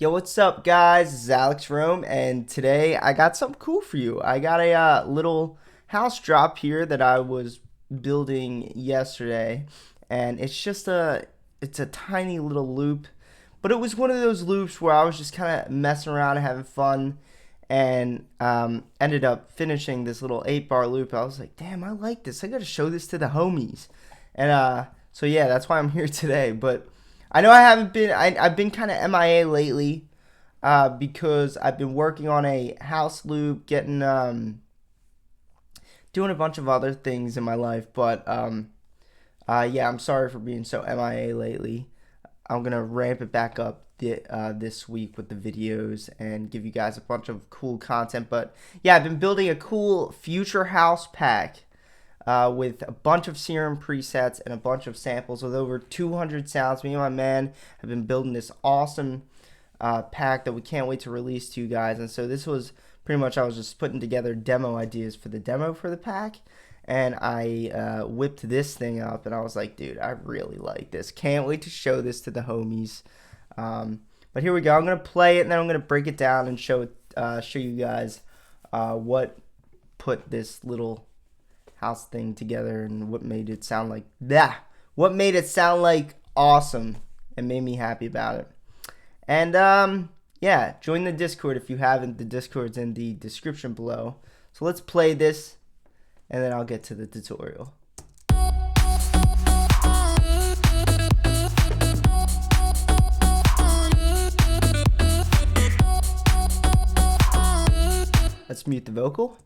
Yo, what's up, guys? This is Alex Rome, and today I got something cool for you. I got a little house drop here that I was building yesterday, and it's a tiny little loop, but it was one of those loops where I was just kind of messing around and having fun, and ended up finishing this little 8-bar loop. I was like, damn, I like this. I got to show this to the homies, and so yeah, that's why I'm here today, but. I know I haven't been. I've been kind of MIA lately, because I've been working on a house loop, getting doing a bunch of other things in my life. But yeah, I'm sorry for being so MIA lately. I'm gonna ramp it back up this week with the videos and give you guys a bunch of cool content. But yeah, I've been building a cool future house pack. With a bunch of Serum presets and a bunch of samples with over 200 sounds. Me and my man have been building this awesome pack that we can't wait to release to you guys. And so this was pretty much, I was just putting together demo ideas for the demo for the pack. And I whipped this thing up and I was like, dude, I really like this. Can't wait to show this to the homies. But here we go. I'm going to play it and then I'm going to break it down and show you guys what put this little house thing together and what made it sound like that. What made it sound like awesome and made me happy about it. And yeah, join the Discord if you haven't. The Discord's in the description below. So let's play this and then I'll get to the tutorial. Let's mute the vocal.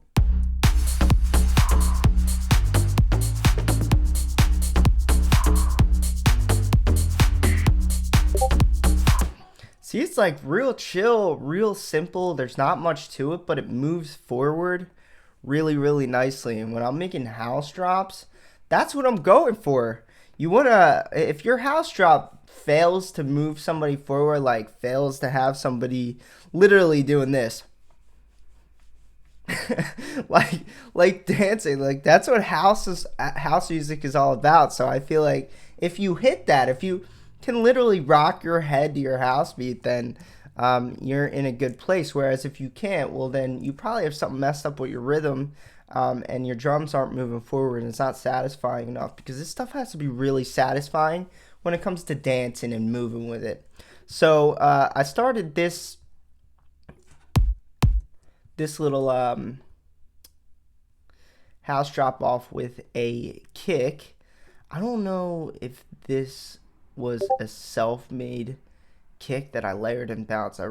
See, it's like real chill, real simple. There's not much to it, but it moves forward really, really nicely. And when I'm making house drops, that's what I'm going for. You wanna, if your house drop fails to move somebody forward, like fails to have somebody literally doing this, like dancing, like that's what house music is all about. So I feel like if you hit that, if you can literally rock your head to your house beat, then you're in a good place. Whereas if you can't, well, then you probably have something messed up with your rhythm, and your drums aren't moving forward and it's not satisfying enough, because this stuff has to be really satisfying when it comes to dancing and moving with it. So I started this little house drop off with a kick. I don't know if this was a self-made kick that I layered and bounced. I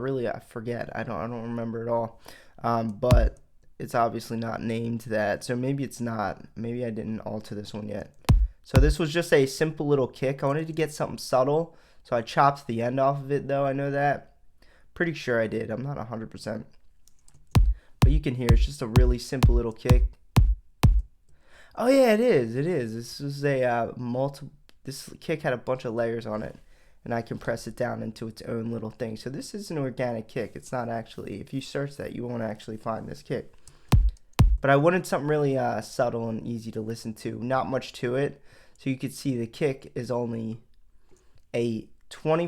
forget. I don't remember at all. But it's obviously not named that, so maybe it's not. Maybe I didn't alter this one yet. So this was just a simple little kick. I wanted to get something subtle, so I chopped the end off of it, though. I know that. Pretty sure I did. I'm not 100%. But you can hear it's just a really simple little kick. Oh yeah, it is. It is. This is a This kick had a bunch of layers on it, and I compressed it down into its own little thing. So this is an organic kick. It's not actually, if you search that, you won't actually find this kick. But I wanted something really subtle and easy to listen to. Not much to it. So you could see the kick is only it's only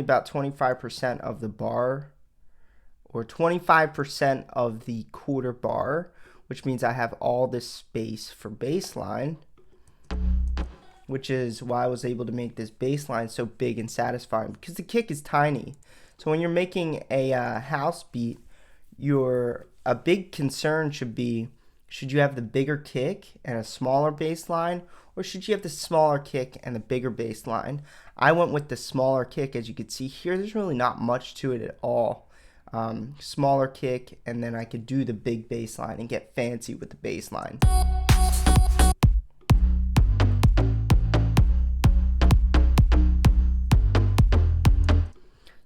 about 25% of the bar, or 25% of the quarter bar, which means I have all this space for bass line, which is why I was able to make this bass line so big and satisfying, because the kick is tiny. So when you're making a house beat, a big concern should be, should you have the bigger kick and a smaller bass line, or should you have the smaller kick and the bigger bass line? I went with the smaller kick. As you can see here, there's really not much to it at all. Smaller kick, and then I could do the big bass line and get fancy with the bass line.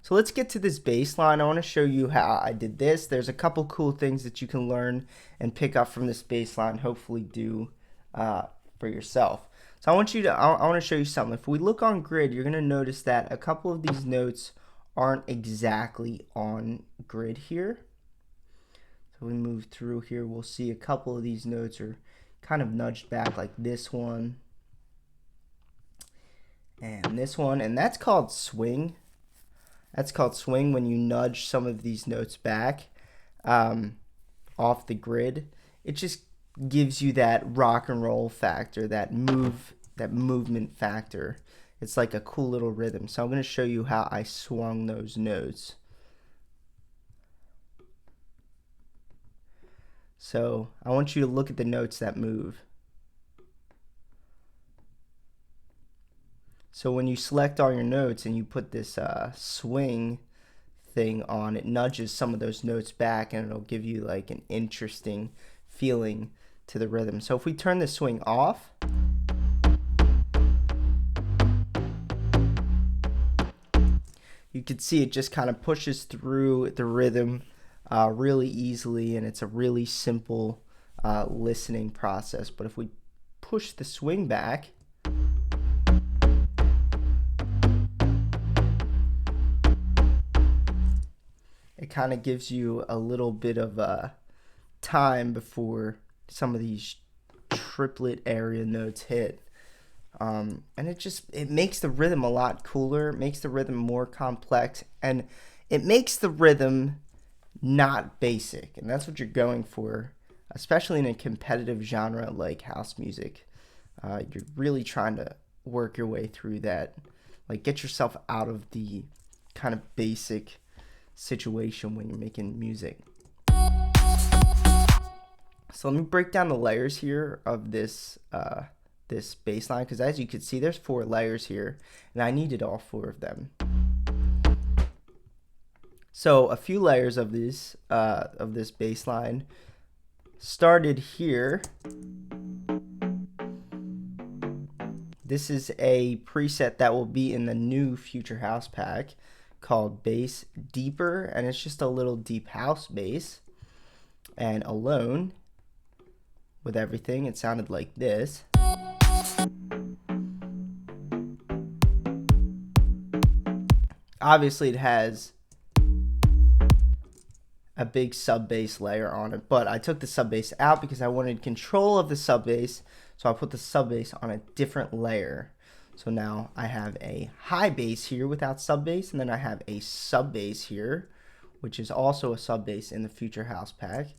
So let's get to this bass line. I want to show you how I did this. There's a couple cool things that you can learn and pick up from this bass line, hopefully do for yourself. So I want to show you something. If we look on grid, you're going to notice that a couple of these notes aren't exactly on grid here. So we move through here, we'll see a couple of these notes are kind of nudged back, like this one and this one, and that's called swing. That's called swing, when you nudge some of these notes back off the grid. It just gives you that rock and roll factor, that movement factor. It's like a cool little rhythm. So I'm going to show you how I swung those notes. So I want you to look at the notes that move. So when you select all your notes and you put this swing thing on, it nudges some of those notes back and it'll give you like an interesting feeling to the rhythm. So if we turn the swing off, you can see it just kind of pushes through the rhythm really easily, and it's a really simple listening process. But if we push the swing back, it kind of gives you a little bit of time before some of these triplet area notes hit. And it makes the rhythm a lot cooler, it makes the rhythm more complex, and it makes the rhythm not basic. And that's what you're going for, especially in a competitive genre like house music. You're really trying to work your way through that, like get yourself out of the kind of basic situation when you're making music. So let me break down the layers here of this this bass line, because as you can see, there's 4 layers here, and I needed all 4 of them. So a few layers of this bass line started here. This is a preset that will be in the new Future House pack called Bass Deeper, and it's just a little deep house bass. And alone with everything, it sounded like this. Obviously it has a big sub bass layer on it, but I took the sub bass out because I wanted control of the sub bass, so I put the sub bass on a different layer. So now I have a high bass here without sub bass, and then I have a sub bass here, which is also a sub bass in the Future House pack.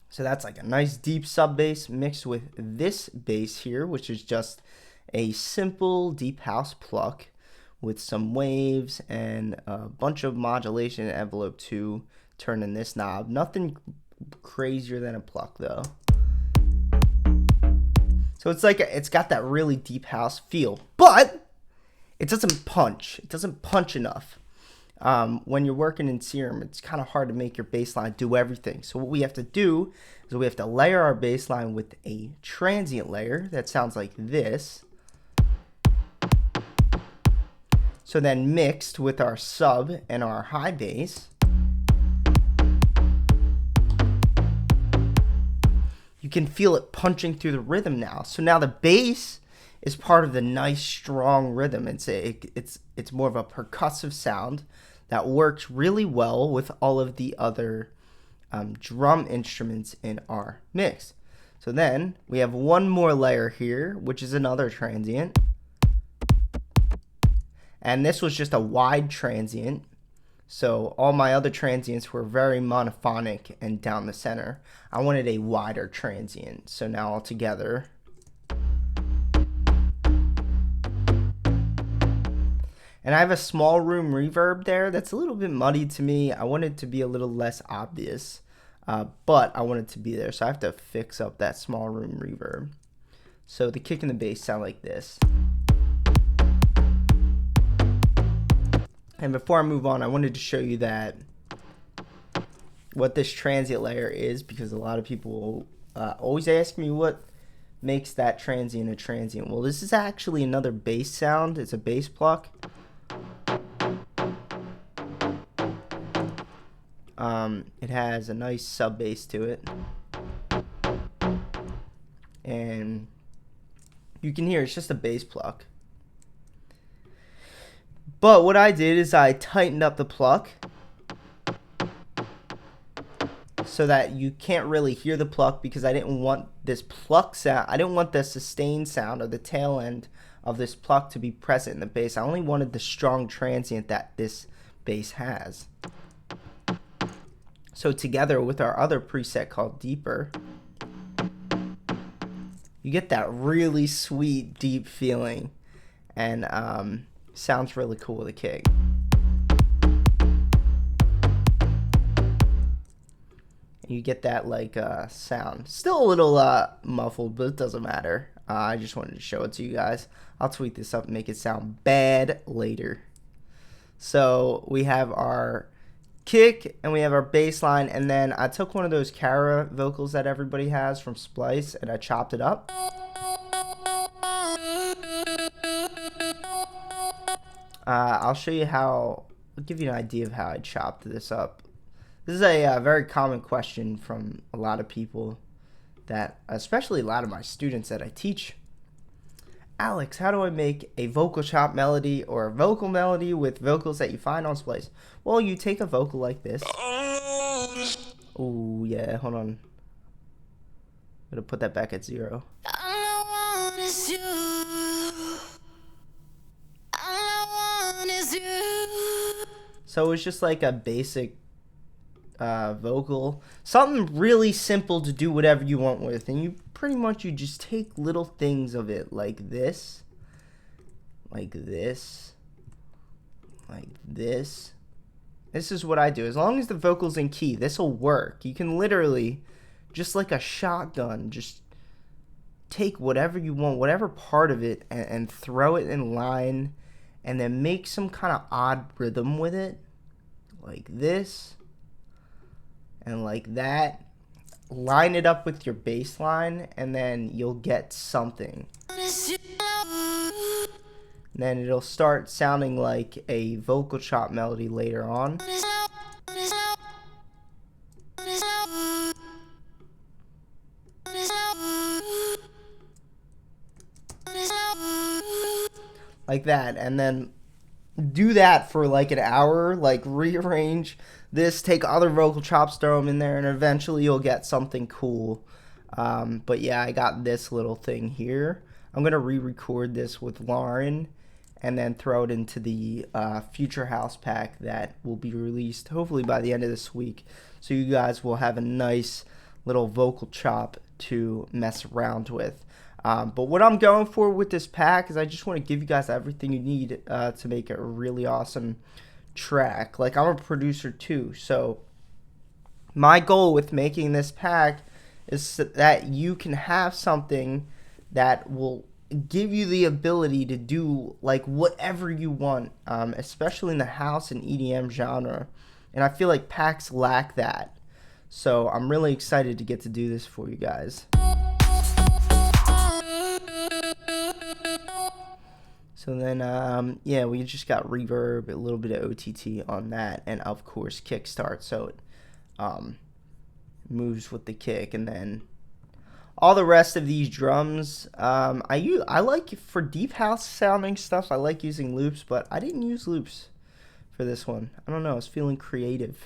So that's like a nice deep sub bass mixed with this bass here, which is just a simple deep house pluck with some waves and a bunch of modulation and envelope to turn in this knob. Nothing crazier than a pluck though. So it's like it's got that really deep house feel, but it doesn't punch. It doesn't punch enough. When you're working in Serum, it's kind of hard to make your bass line do everything. So what we have to do is we have to layer our bass line with a transient layer that sounds like this. So then mixed with our sub and our high bass, you can feel it punching through the rhythm now. So now the bass is part of the nice strong rhythm. It's more of a percussive sound that works really well with all of the other drum instruments in our mix. So then we have one more layer here, which is another transient. And this was just a wide transient. So all my other transients were very monophonic and down the center. I wanted a wider transient. So now all together. And I have a small room reverb there that's a little bit muddy to me. I want it to be a little less obvious, but I want it to be there. So I have to fix up that small room reverb. So the kick and the bass sound like this. And before I move on, I wanted to show you that what this transient layer is, because a lot of people always ask me what makes that transient a transient. Well, this is actually another bass sound. It's a bass pluck. It has a nice sub bass to it, and you can hear it's just a bass pluck. But what I did is I tightened up the pluck so that you can't really hear the pluck, because I didn't want this pluck sound. I didn't want the sustain sound or the tail end of this pluck to be present in the bass. I only wanted the strong transient that this bass has. So together with our other preset called Deeper, you get that really sweet, deep feeling, and sounds really cool with a kick. You get that like sound. Still a little muffled, but it doesn't matter. I just wanted to show it to you guys. I'll tweak this up and make it sound bad later. So we have our kick and we have our bass line, and then I took one of those Cara vocals that everybody has from Splice and I chopped it up. I'll show you how, I'll give you an idea of how I chopped this up. This is a very common question from a lot of people, that especially a lot of my students that I teach. Alex, how do I make a vocal chop melody or a vocal melody with vocals that you find on Splice? Well, you take a vocal like this. Oh yeah, hold on. I'm gonna put that back at 0. So it's just like a basic vocal, something really simple to do whatever you want with, and you pretty much just take little things of it, like this, like this, like this. This is what I do. As long as the vocal's in key, this will work. You can literally, just like a shotgun, just take whatever you want, whatever part of it, and throw it in line, and then make some kind of odd rhythm with it, like this and like that. Line it up with your bass line, and then you'll get something. And then it'll start sounding like a vocal chop melody later on. Like that, and then do that for like an hour, like rearrange this, take other vocal chops, throw them in there, and eventually you'll get something cool. But yeah, I got this little thing here. I'm gonna re-record this with Lauren and then throw it into the future house pack that will be released hopefully by the end of this week, so you guys will have a nice little vocal chop to mess around with. But what I'm going for with this pack is I just want to give you guys everything you need to make a really awesome track. Like, I'm a producer too, so my goal with making this pack is that you can have something that will give you the ability to do like whatever you want, especially in the house and EDM genre, and I feel like packs lack that. So I'm really excited to get to do this for you guys. So then, yeah, we just got reverb, a little bit of OTT on that, and of course kickstart, so it moves with the kick. And then all the rest of these drums, I like, for deep house sounding stuff, I like using loops, but I didn't use loops for this one. I don't know, I was feeling creative.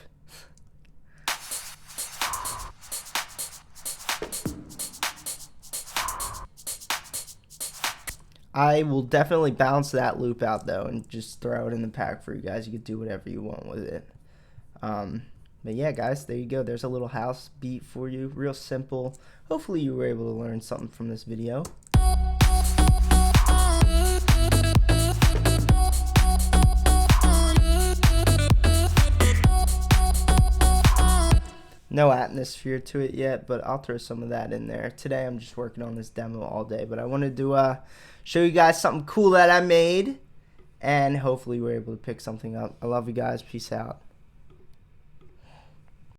I will definitely bounce that loop out though and just throw it in the pack for you guys. You can do whatever you want with it. But yeah, guys, there you go. There's a little house beat for you. Real simple. Hopefully you were able to learn something from this video. No atmosphere to it yet, but I'll throw some of that in there. Today I'm just working on this demo all day, but I wanted to show you guys something cool that I made, and hopefully we're able to pick something up. I love you guys. Peace out.